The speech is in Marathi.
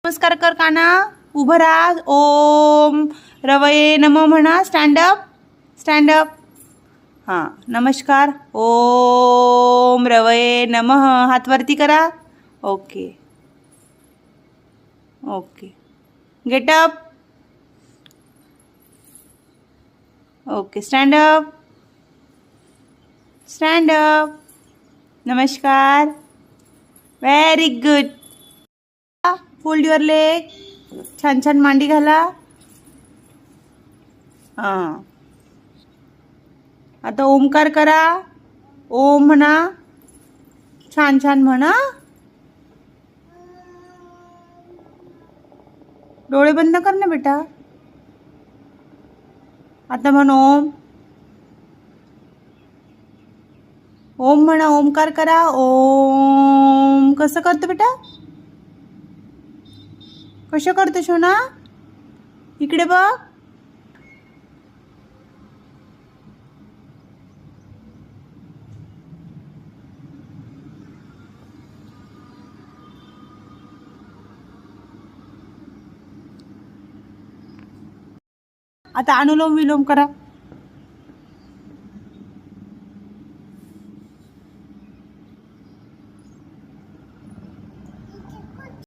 नमस्कार कर काना, उभं राहा. ओम रवये नमः म्हणा. Stand up, stand up. हां, नमस्कार. ओम रवये नमः. हात वरती करा. Okay okay. Get up. Okay. Stand up, stand up. नमस्कार. Very good. Fold your leg. छान छान मांडी घाला. हां, आता ओमकार करा. ओम म्हणा. छान छान म्हणा. डोळे बंद कर ना बेटा. आता म्हण ओम. ओम म्हणा. ओमकार करा. ओम. कसं करतो बेटा? कसं करतो सोना? इकडे बघ. आता अनुलोम विलोम करा.